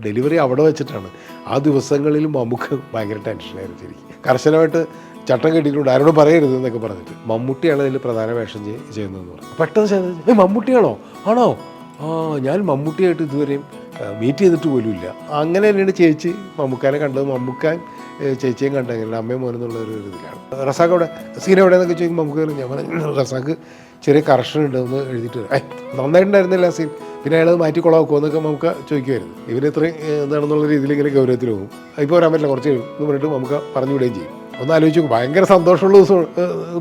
Delivery അവിടെ വെച്ചിട്ടാണ്. ആ ദിവസങ്ങളിൽ നമുക്ക് ഭയങ്കര ടെൻഷനായിരുന്നു ശരിക്കും. കർശനമായിട്ട് ചട്ടം കെട്ടിയിട്ടുണ്ട്, ആരോടും പറയരുത് എന്നൊക്കെ പറഞ്ഞിട്ട്. മമ്മൂട്ടിയാണ് ഇതിൽ പ്രധാന വേഷം ചെയ്യുന്നതെന്ന് പറഞ്ഞു. പെട്ടെന്ന് മമ്മൂട്ടിയാണോ? ആണോ? ആ, ഞാൻ മമ്മൂട്ടിയായിട്ട് ഇതുവരെയും മീറ്റ് ചെയ്തിട്ട് പോലും ഇല്ല. അങ്ങനെ തന്നെയാണ് ചേച്ചി മമ്മൂക്കാനെ കണ്ടത്. മമ്മൂക്കാൻ ചേച്ചിയും കണ്ടത് എങ്ങനെയാണ് അമ്മയും മോനെന്നുള്ള ഒരു ഇതിലാണ്. റസാഖ് അവിടെ സീൻ എവിടെയെന്നൊക്കെ ചോദിക്കുമ്പോൾ നമുക്ക് ഞാൻ പറഞ്ഞു റസാഖ് ചെറിയ കറക്ഷൻ ഉണ്ടെന്ന് എഴുതിയിട്ട് നന്നായിട്ടുണ്ടായിരുന്നില്ല സീൻ, പിന്നെ അയാളത് മാറ്റി കൊളാക്കുമോ എന്നൊക്കെ നമുക്ക് ചോദിക്കുമായിരുന്നു. ഇവര് ഇത്രയും എന്താണെന്നുള്ള രീതിയിൽ ഇങ്ങനെ ഗൗരവത്തിൽ പോകും. ഇപ്പോൾ വരാൻ പറ്റില്ല, കുറച്ച് കഴിയും എന്ന് പറഞ്ഞിട്ട് നമുക്ക് പറഞ്ഞു വിടുകയും ചെയ്യും. ഒന്ന് ആലോചിച്ച് നോക്കും, ഭയങ്കര സന്തോഷമുള്ള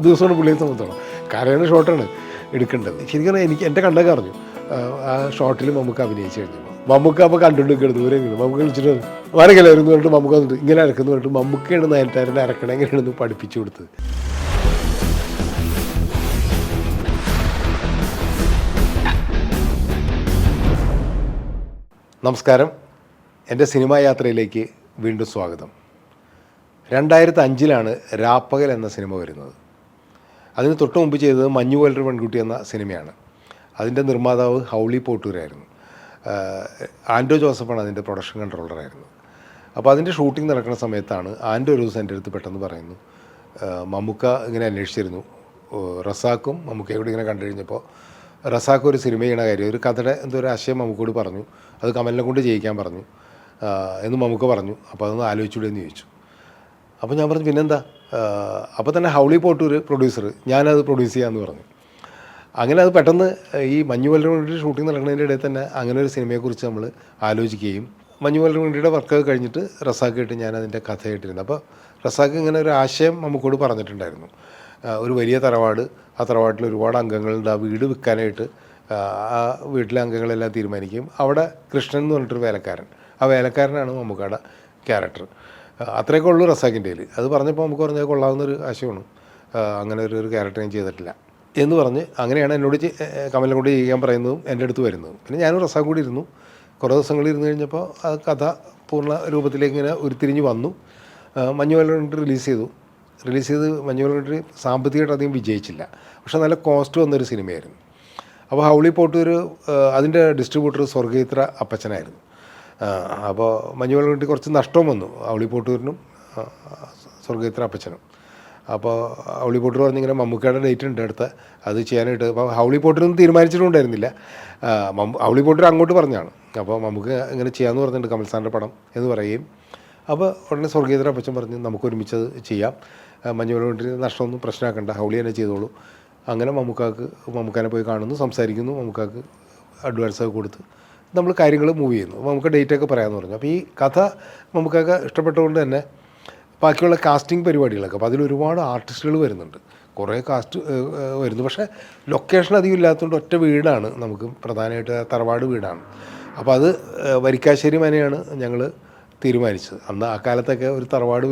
ദിവസമാണ് പുള്ളിയെ സംബന്ധിച്ചോളം. കരയാണ് ഷോട്ടാണ് എടുക്കേണ്ടത്. ശരിക്കും എൻ്റെ കണ്ടൊക്കെ അറിഞ്ഞു ആ ഷോട്ടിൽ നമുക്ക് അഭിനയിച്ച് കഴിഞ്ഞു. മമ്മൂക്ക അപ്പോൾ കണ്ടുകൊണ്ടിരിക്കണം ദൂരെ നമുക്ക് വിളിച്ചിട്ട് വരകലായിരുന്നു പറഞ്ഞിട്ട് നമുക്ക് വന്നിട്ട് ഇങ്ങനെ അരക്കുന്നു പറഞ്ഞിട്ട് മമ്മൂക്കയാണ് നയൻതാരനെ അരക്കണം എങ്ങനെയാണെന്ന് പഠിപ്പിച്ചു കൊടുത്തത്. നമസ്കാരം, എൻ്റെ സിനിമാ യാത്രയിലേക്ക് വീണ്ടും സ്വാഗതം. 2005 രാപ്പകൽ എന്ന സിനിമ വരുന്നത്. അതിന് തൊട്ട് മുമ്പ് ചെയ്തത് മഞ്ഞുപോലൊരു പെൺകുട്ടി എന്ന സിനിമയാണ്. അതിൻ്റെ നിർമ്മാതാവ് ഹൗളി പോട്ടൂരായിരുന്നു. ആൻഡോ ജോസഫാണ് അതിൻ്റെ പ്രൊഡക്ഷൻ കൺട്രോളറായിരുന്നു. അപ്പോൾ അതിൻ്റെ ഷൂട്ടിംഗ് നടക്കുന്ന സമയത്താണ് ആൻഡോ ഒരു ദിവസം എൻ്റെ അടുത്ത് പെട്ടെന്ന് പറയുന്നു, മമ്മൂക്ക ഇങ്ങനെ അന്വേഷിച്ചിരുന്നു, റസാഖും മമ്മൂക്കയും കൂടി ഇങ്ങനെ കണ്ടു കഴിഞ്ഞപ്പോൾ റസാഖ് ഒരു സിനിമ ചെയ്യണ കാര്യം, ഒരു കഥയുടെ എന്തോ ഒരു ആശയം മമ്മൂക്കോട് പറഞ്ഞു, അത് കമലിനെ കൊണ്ട് ചെയ്യിക്കാൻ പറഞ്ഞു എന്ന് മമ്മൂക്ക പറഞ്ഞു. അപ്പോൾ അതൊന്ന് ആലോചിച്ചൂടെ എന്ന് ചോദിച്ചു. അപ്പോൾ ഞാൻ പറഞ്ഞു പിന്നെന്താ. അപ്പോൾ തന്നെ ഹൗളി പോട്ടൂർ പ്രൊഡ്യൂസർ, ഞാനത് പ്രൊഡ്യൂസ് ചെയ്യാമെന്ന് പറഞ്ഞു. അങ്ങനെ അത് പെട്ടെന്ന് ഈ മഞ്ഞുപോലൊരു പെൺകുട്ടി ഷൂട്ടിംഗ് നടക്കുന്നതിൻ്റെ ഇടയിൽ തന്നെ അങ്ങനെ ഒരു സിനിമയെക്കുറിച്ച് നമ്മൾ ആലോചിക്കുകയും മഞ്ഞുപോലൊരു പെൺകുട്ടിയുടെ വർക്കൊക്കെ കഴിഞ്ഞിട്ട് റസാഖായിട്ട് ഞാൻ അതിൻ്റെ കഥയായിട്ടിരുന്നു. അപ്പോൾ റസാഖ് ഇങ്ങനെ ഒരു ആശയം നമുക്കോട് പറഞ്ഞിട്ടുണ്ടായിരുന്നു. ഒരു വലിയ തറവാട്, ആ തറവാട്ടിൽ ഒരുപാട് അംഗങ്ങളുണ്ട്, ആ വീട് വിൽക്കാനായിട്ട് ആ വീട്ടിലെ അംഗങ്ങളെല്ലാം തീരുമാനിക്കും. അവിടെ കൃഷ്ണൻ എന്ന് പറഞ്ഞിട്ടൊരു വേലക്കാരൻ, ആ വേലക്കാരനാണ് മമ്മൂക്കയുടെ ക്യാരക്ടർ. അത്രയൊക്കെ ഉള്ളൂ റസാഖിൻ്റെ കയ്യിൽ. അത് പറഞ്ഞപ്പോൾ നമുക്ക് പറഞ്ഞാൽ കൊള്ളാവുന്നൊരു ആശയമാണ്, അങ്ങനെ ഒരു ക്യാരക്ടർ ഞാൻ ചെയ്തിട്ടില്ല എന്ന് പറഞ്ഞ് അങ്ങനെയാണ് എന്നോട് കമലിനെ കൊണ്ട് ചെയ്യാൻ പറയുന്നതും എൻ്റെ അടുത്ത് വരുന്നതും. പിന്നെ ഞാനും റസാഖ് കൂടി ഇരുന്നു. കുറേ ദിവസങ്ങൾ ഇരുന്ന് കഴിഞ്ഞപ്പോൾ ആ കഥ പൂർണ്ണ രൂപത്തിലേക്ക് ഇങ്ങനെ ഉരുത്തിരിഞ്ഞ് വന്നു. മഞ്ഞുപോലൊരു റിലീസ് ചെയ്ത് മഞ്ഞുപോലൊരു സാമ്പത്തികമായിട്ട് അധികം വിജയിച്ചില്ല, പക്ഷേ നല്ല കോസ്റ്റ് വന്നൊരു സിനിമയായിരുന്നു. അപ്പോൾ ഹൗളി പോട്ടൂർ അതിൻ്റെ ഡിസ്ട്രിബ്യൂട്ടർ സ്വർഗീത്ര അപ്പച്ചനായിരുന്നു. അപ്പോൾ മഞ്ഞുപോലൊരു കുറച്ച് നഷ്ടവും വന്നു ഹൗളി പോട്ടൂരിനും സ്വർഗീത്ര അപ്പച്ചനും. അപ്പോൾ ഹൗളി പോട്ടൂർ പറഞ്ഞിങ്ങനെ മമ്മൂക്കയുടെ ഡേറ്റ് ഉണ്ട് അടുത്ത, അത് ചെയ്യാനായിട്ട്. അപ്പോൾ ഹൗളി പോട്ടൂരൊന്നും തീരുമാനിച്ചിട്ടുണ്ടായിരുന്നില്ല, ഹൗളി പോട്ടൂർ അങ്ങോട്ട് പറഞ്ഞാണ്. അപ്പോൾ നമുക്ക് ഇങ്ങനെ ചെയ്യാമെന്ന് പറഞ്ഞിട്ടുണ്ട് കമൽ സാറിൻ്റെ പടം എന്ന് പറയുകയും, അപ്പോൾ ഉടനെ സ്വർഗീയതര അപ്പച്ചൻ പറഞ്ഞ് നമുക്ക് ഒരുമിച്ചത് ചെയ്യാം, മഞ്ഞുപോലൊരു നഷ്ടമൊന്നും പ്രശ്നമാക്കണ്ട, ഹൗളി തന്നെ ചെയ്തോളൂ. അങ്ങനെ മമ്മൂക്കാനെ പോയി കാണുന്നു, സംസാരിക്കുന്നു, മമ്മൂക്കാക്ക് അഡ്വാൻസൊക്കെ കൊടുത്ത് നമ്മൾ കാര്യങ്ങൾ മൂവ് ചെയ്യുന്നു. നമുക്ക് ഡേറ്റൊക്കെ പറയാമെന്ന് പറഞ്ഞു. അപ്പോൾ ഈ കഥ മമ്മൂക്കൊക്കെ ഇഷ്ടപ്പെട്ടുകൊണ്ട് തന്നെ ബാക്കിയുള്ള കാസ്റ്റിംഗ് പരിപാടികളൊക്കെ, അപ്പോൾ അതിലൊരുപാട് ആർട്ടിസ്റ്റുകൾ വരുന്നുണ്ട്, കുറേ കാസ്റ്റ് വരുന്നു. പക്ഷേ ലൊക്കേഷൻ അധികം ഇല്ലാത്തതുകൊണ്ട് ഒറ്റ വീടാണ് നമുക്ക് പ്രധാനമായിട്ട്, തറവാട് വീടാണ്. അപ്പോൾ അത് വരിക്കാശ്ശേരി മനയാണ് ഞങ്ങൾ തീരുമാനിച്ചത്. അന്ന് ആ കാലത്തൊക്കെ ഒരു തറവാട്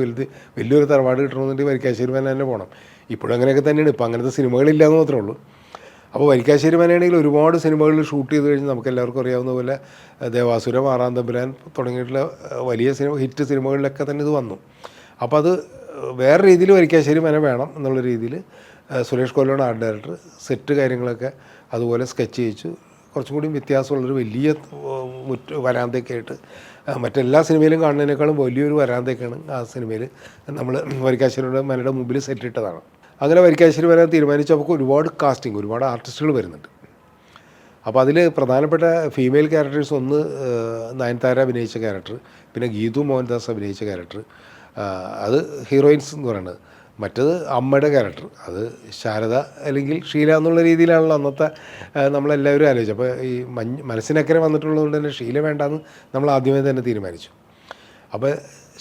വലിയൊരു തറവാട് കിട്ടണമെന്നുണ്ടെങ്കിൽ വരിക്കാശ്ശേരി മന തന്നെ പോകണം. ഇപ്പോഴും അങ്ങനെയൊക്കെ തന്നെയാണ്, ഇപ്പോൾ അങ്ങനത്തെ സിനിമകളില്ലാന്ന് മാത്രമേ ഉള്ളൂ. അപ്പോൾ വരിക്കാശ്ശേരി മനയാണെങ്കിൽ ഒരുപാട് സിനിമകൾ ഷൂട്ട് ചെയ്ത് കഴിഞ്ഞ് നമുക്ക് എല്ലാവർക്കും അറിയാവുന്ന പോലെ ദേവാസുരം, ആറാം തമ്പുരാൻ തുടങ്ങിയിട്ടുള്ള വലിയ ഹിറ്റ് സിനിമകളിലൊക്കെ തന്നെ ഇത് വന്നു. അപ്പോൾ അത് വേറെ രീതിയിൽ വരിക്കാശ്ശേരി മന വേണം എന്നുള്ള രീതിയിൽ സുരേഷ് കൊല്ലാണ് ആർട്ട് ഡയറക്ടർ. സെറ്റ് കാര്യങ്ങളൊക്കെ അതുപോലെ സ്കെച്ച് ചെയ്യിച്ചു. കുറച്ചും കൂടി വ്യത്യാസമുള്ളൊരു വലിയ വരാന്തയൊക്കെ ആയിട്ട്, മറ്റെല്ലാ സിനിമയിലും കാണുന്നതിനേക്കാളും വലിയൊരു വരാന്തയൊക്കെയാണ് ആ സിനിമയിൽ നമ്മൾ വരിക്കാശ്ശേരിയുടെ മനയുടെ മുമ്പിൽ സെറ്റിട്ടതാണ്. അങ്ങനെ വരിക്കാശ്ശേരി വരാൻ തീരുമാനിച്ചപ്പോൾ ഒരുപാട് കാസ്റ്റിംഗ്, ഒരുപാട് ആർട്ടിസ്റ്റുകൾ വരുന്നുണ്ട്. അപ്പോൾ അതിൽ പ്രധാനപ്പെട്ട ഫീമെയിൽ ക്യാരക്ടേഴ്സ് ഒന്ന് നയൻതാര അഭിനയിച്ച ക്യാരക്ടർ, പിന്നെ ഗീതു മോഹൻദാസ് അഭിനയിച്ച ക്യാരക്ടർ, അത് ഹീറോയിൻസ് എന്ന് പറയുന്നത്. മറ്റത് അമ്മയുടെ ക്യാരക്ടർ, അത് ശാരദ അല്ലെങ്കിൽ ഷീല എന്നുള്ള രീതിയിലാണല്ലോ അന്നത്തെ നമ്മളെല്ലാവരും ആലോചിച്ചു. അപ്പോൾ ഈ മനസ്സിനക്കരെ വന്നിട്ടുള്ളതുകൊണ്ട് തന്നെ ഷീല വേണ്ടാന്ന് നമ്മൾ ആദ്യമേ തന്നെ തീരുമാനിച്ചു. അപ്പോൾ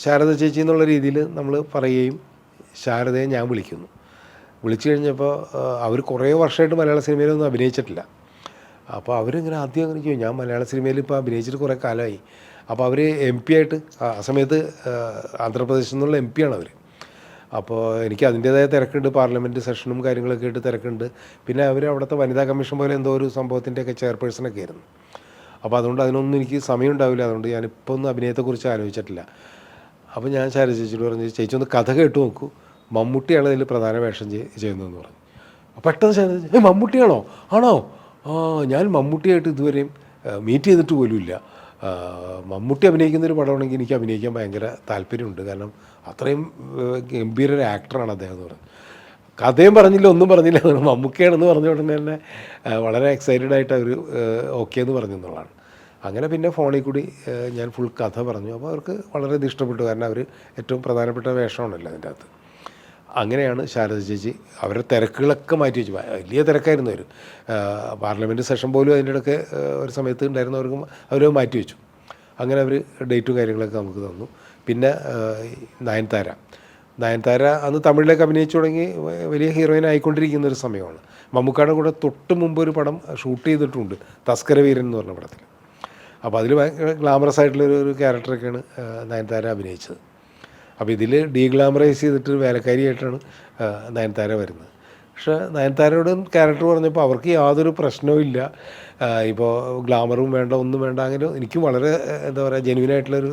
ശാരദ ചേച്ചി എന്നുള്ള രീതിയിൽ നമ്മൾ പറയുകയും ശാരദയെ ഞാൻ വിളിച്ചു കഴിഞ്ഞപ്പോൾ അവർ കുറേ വർഷമായിട്ട് മലയാള സിനിമയിലൊന്നും അഭിനയിച്ചിട്ടില്ല. അപ്പോൾ അവരിങ്ങനെ ആദ്യം അങ്ങനെ ചെയ്യും, ഞാൻ മലയാള സിനിമയിൽ ഇപ്പോൾ അഭിനയിച്ചിട്ട് കുറേ കാലമായി. അപ്പോൾ അവർ MP ആയിട്ട്, ആ സമയത്ത് ആന്ധ്രാപ്രദേശിൽ നിന്നുള്ള MP ആണ് അവർ. അപ്പോൾ എനിക്ക് അതിൻ്റേതായ തിരക്കുണ്ട്, പാർലമെൻറ്റ് സെഷനും കാര്യങ്ങളൊക്കെ ആയിട്ട് തിരക്കുണ്ട്. പിന്നെ അവർ അവിടുത്തെ വനിതാ കമ്മീഷൻ പോലെ എന്തോ ഒരു സംഭവത്തിൻ്റെയൊക്കെ ചെയർപേഴ്സണൊക്കെ ആയിരുന്നു. അപ്പോൾ അതുകൊണ്ട് അതിനൊന്നും എനിക്ക് സമയം ഉണ്ടാവില്ല, അതുകൊണ്ട് ഞാനിപ്പോൾ ഒന്നും അഭിനയത്തെക്കുറിച്ച് ആലോചിച്ചിട്ടില്ല. അപ്പോൾ ഞാൻ ശാരദ ചേച്ചിയോട് പറഞ്ഞു, ചേച്ചി ഒന്ന് കഥ കേട്ട് നോക്കൂ, മമ്മൂട്ടിയാണ് ഇതിൽ പ്രധാന വേഷം ചെയ്യുന്നതെന്ന് പറഞ്ഞു. പെട്ടെന്ന് ശാരദ, മമ്മൂട്ടിയാണോ? ആണോ? ആ, ഞാൻ മമ്മൂട്ടിയായിട്ട് ഇതുവരെയും മീറ്റ് ചെയ്തിട്ട് പോലും ഇല്ല, മമ്മൂട്ടി അഭിനയിക്കുന്നൊരു പടമാണെങ്കിൽ എനിക്ക് അഭിനയിക്കാൻ ഭയങ്കര താല്പര്യമുണ്ട്. കാരണം അത്രയും ഗംഭീര ഒരു ആക്ടറാണ് അദ്ദേഹം എന്ന് പറയുന്നത്. കഥയും പറഞ്ഞില്ല, ഒന്നും പറഞ്ഞില്ല, മമ്മൂക്കയാണെന്ന് പറഞ്ഞ ഉടനെ തന്നെ വളരെ എക്സൈറ്റഡ് ആയിട്ട് അവർ ഓക്കെ എന്ന് പറഞ്ഞു എന്നുള്ളതാണ്. അങ്ങനെ പിന്നെ ഫോണിൽ കൂടി ഞാൻ ഫുൾ കഥ പറഞ്ഞു. അപ്പോൾ അവർക്ക് വളരെയധികം ഇഷ്ടപ്പെട്ടു. കാരണം അവർ ഏറ്റവും പ്രധാനപ്പെട്ട വേഷമാണല്ലോ അതിൻ്റെ അകത്ത്. അങ്ങനെയാണ് ശാരദ ചേച്ചി അവരുടെ തിരക്കുകളൊക്കെ മാറ്റി വെച്ചു. വലിയ തിരക്കായിരുന്നു അവർ. പാർലമെൻറ്റ് സെഷൻ പോലും അതിൻ്റെ ഇടയ്ക്ക് ഒരു സമയത്ത് ഉണ്ടായിരുന്നവർക്കും അവർ മാറ്റി വെച്ചു. അങ്ങനെ അവർ ഡേറ്റും കാര്യങ്ങളൊക്കെ നമുക്ക് തന്നു. പിന്നെ നയൻതാര അന്ന് തമിഴിലേക്ക് അഭിനയിച്ചു തുടങ്ങി വലിയ ഹീറോയിൻ ആയിക്കൊണ്ടിരിക്കുന്ന ഒരു സമയമാണ്. മമ്മൂക്കയുടെ കൂടെ തൊട്ട് മുമ്പ് ഒരു പടം ഷൂട്ട് ചെയ്തിട്ടുണ്ട്, തസ്കര വീരൻ എന്ന് പറഞ്ഞ പടത്തിൽ. അപ്പോൾ അതിൽ ഭയങ്കര ഗ്ലാമറസ് ആയിട്ടുള്ളൊരു ക്യാരക്ടറൊക്കെയാണ് നയൻതാര അഭിനയിച്ചത്. അപ്പോൾ ഇതിൽ ഡീഗ്ലാമറൈസ് ചെയ്തിട്ട് വേലക്കാരിയായിട്ടാണ് നയൻതാര വരുന്നത്. പക്ഷേ നയൻതാരയോടും ക്യാരക്ടർ പറഞ്ഞപ്പോൾ അവർക്ക് യാതൊരു പ്രശ്നവും ഇല്ല. ഇപ്പോൾ ഗ്ലാമറും വേണ്ട, ഒന്നും വേണ്ട. അങ്ങനെ എനിക്കും വളരെ എന്താ പറയുക ജെന്യുവനായിട്ടുള്ളൊരു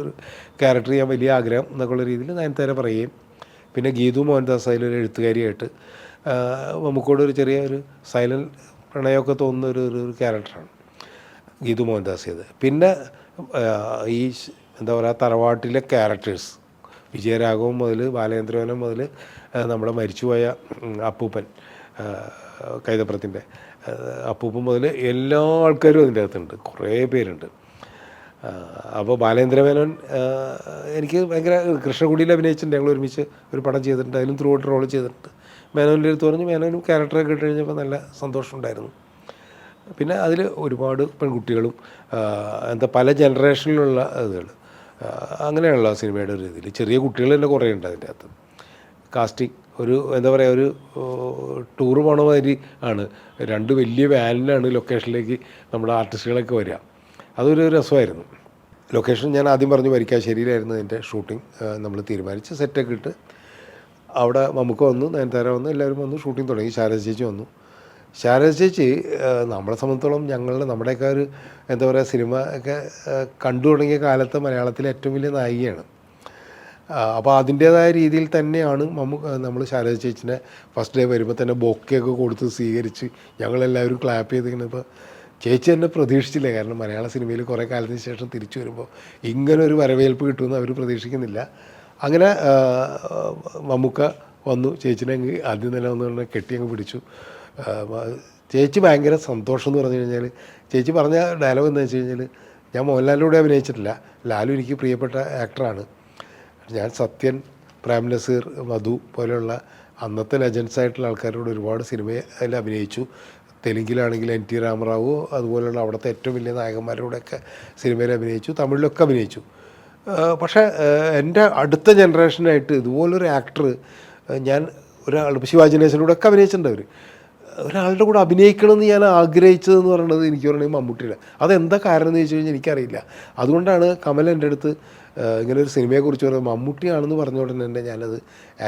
ക്യാരക്ടർ ചെയ്യാൻ വലിയ ആഗ്രഹം എന്നൊക്കെയുള്ള രീതിയിൽ നയൻതാര പറയുകയും പിന്നെ ഗീതു മോഹൻദാസ് അതിലൊരു എഴുത്തുകാരിയായിട്ട് നമുക്കോട് ഒരു ചെറിയ ഒരു സൈലൻറ്റ് പ്രണയമൊക്കെ തോന്നുന്ന ഒരു ക്യാരക്ടറാണ് ഗീതു മോഹൻദാസ് ചെയ്ത്. പിന്നെ ഈ എന്താ പറയുക തറവാട്ടിലെ ക്യാരക്ടേഴ്സ് വിജയരാഘവൻ മുതൽ ബാലേന്ദ്രവനം മുതൽ നമ്മുടെ മരിച്ചുപോയ അപ്പൂപ്പൻ കൈതപ്രത്തിൻ്റെ അപ്പൂപ്പൻ മുതൽ എല്ലാ ആൾക്കാരും അതിൻ്റെ അകത്തുണ്ട്, കുറേ പേരുണ്ട്. അപ്പോൾ ബാലേന്ദ്രമേനോൻ എനിക്ക് ഭയങ്കര കൃഷ്ണകുടിയിൽ അഭിനയിച്ചിട്ടുണ്ട്. ഞങ്ങൾ ഒരുമിച്ച് ഒരു പടം ചെയ്തിട്ടുണ്ട്, അതിലും ത്രൂ ഔട്ട് റോൾ ചെയ്തിട്ടുണ്ട്. മേനോൻ്റെ അടുത്ത് പറഞ്ഞു, മേനോനും ക്യാരക്ടറൊക്കെ ഇട്ട് കഴിഞ്ഞപ്പോൾ നല്ല സന്തോഷമുണ്ടായിരുന്നു. പിന്നെ അതിൽ ഒരുപാട് പെൺകുട്ടികളും എന്താ പല ജനറേഷനിലുള്ള ഇതുകൾ അങ്ങനെയുള്ള സിനിമയുടെ ഒരു രീതിയിൽ ചെറിയ കുട്ടികൾ തന്നെ കുറേ ഉണ്ട് അതിൻ്റെ അകത്ത്. കാസ്റ്റിംഗ് ഒരു എന്താ പറയുക ഒരു ടൂർ പോണ മാതിരി ആണ്. 2 വലിയ വാനിലാണ് ലൊക്കേഷനിലേക്ക് നമ്മുടെ ആർട്ടിസ്റ്റുകളൊക്കെ വരിക. അതൊരു രസമായിരുന്നു. ലൊക്കേഷൻ ഞാൻ ആദ്യം പറഞ്ഞു വരിക്കാശ്ശേരിയിലായിരുന്നു അതിൻ്റെ ഷൂട്ടിംഗ്. നമ്മൾ തീരുമാനിച്ച് സെറ്റൊക്കെ ഇട്ട് അവിടെ മമ്മൂക്ക വന്നു, നയൻതാര വന്നു, എല്ലാവരും വന്നു, ഷൂട്ടിംഗ് തുടങ്ങി. ശാരദ ചേച്ചി വന്നു. ശാരദ ചേച്ചി നമ്മളെ സംബന്ധിച്ചോളം നമ്മുടെയൊക്കെ ഒരു എന്താ പറയുക സിനിമ ഒക്കെ കണ്ടു തുടങ്ങിയ കാലത്ത് മലയാളത്തിലെ ഏറ്റവും വലിയ നായികയാണ്. അപ്പോൾ അതിൻ്റേതായ രീതിയിൽ തന്നെയാണ് നമ്മൾ ശാരദ ചേച്ചിനെ ഫസ്റ്റ് ഡേ വരുമ്പോൾ തന്നെ ബൊക്കെയൊക്കെ കൊടുത്ത് സ്വീകരിച്ച് ഞങ്ങളെല്ലാവരും ക്ലാപ്പ് ചെയ്തിരിക്കുന്നത്. ചേച്ചി എന്നെ പ്രതീക്ഷിച്ചില്ല. കാരണം മലയാള സിനിമയിൽ കുറേ കാലത്തിന് ശേഷം തിരിച്ചു വരുമ്പോൾ ഇങ്ങനൊരു വരവേൽപ്പ് കിട്ടുമെന്ന് അവർ പ്രതീക്ഷിക്കുന്നില്ല. അങ്ങനെ മമ്മൂക്ക വന്നു, ചേച്ചിനെ ആദ്യം തന്നെ വന്നു പറഞ്ഞാൽ കെട്ടി അങ്ങ് പിടിച്ചു. ചേച്ചി ഭയങ്കര സന്തോഷം എന്ന് പറഞ്ഞു കഴിഞ്ഞാൽ ചേച്ചി പറഞ്ഞ ഡയലോഗ് എന്താ വെച്ച് കഴിഞ്ഞാൽ, ഞാൻ മോഹൻലാലിലൂടെ അഭിനയിച്ചിട്ടില്ല, ലാലു എനിക്ക് പ്രിയപ്പെട്ട ആക്ടറാണ്, ഞാൻ സത്യൻ, പ്രേം നസീർ, മധു പോലെയുള്ള അന്നത്തെ ലെജൻസ് ആയിട്ടുള്ള ആൾക്കാരോട് ഒരുപാട് സിനിമയിൽ അഭിനയിച്ചു. തെലുങ്കിലാണെങ്കിൽ NT രാമറാവു അതുപോലെയുള്ള അവിടുത്തെ ഏറ്റവും വലിയ നായകന്മാരോടൊക്കെ സിനിമയിൽ അഭിനയിച്ചു, തമിഴിലൊക്കെ അഭിനയിച്ചു. പക്ഷേ എൻ്റെ അടുത്ത ജനറേഷനായിട്ട് ഇതുപോലൊരു ആക്ടർ ഞാൻ ഒരാൾ ശിവാജി ഗണേശനോട് ഒക്കെ അഭിനയിച്ചിട്ടുണ്ട്. ഒരാളുടെ കൂടെ അഭിനയിക്കണമെന്ന് ഞാൻ ആഗ്രഹിച്ചതെന്ന് പറയുന്നത് എനിക്ക് പറയുന്നത് മമ്മൂട്ടിയുടെ. അതെന്താ കാരണം എന്ന് ചോദിച്ചു കഴിഞ്ഞാൽ എനിക്കറിയില്ല. അതുകൊണ്ടാണ് കമൽ എൻ്റെ അടുത്ത് ഇങ്ങനെ ഒരു സിനിമയെക്കുറിച്ച് പറയുന്നത് മമ്മൂട്ടിയാണെന്ന് പറഞ്ഞ ഉടനെ തന്നെ ഞാനത്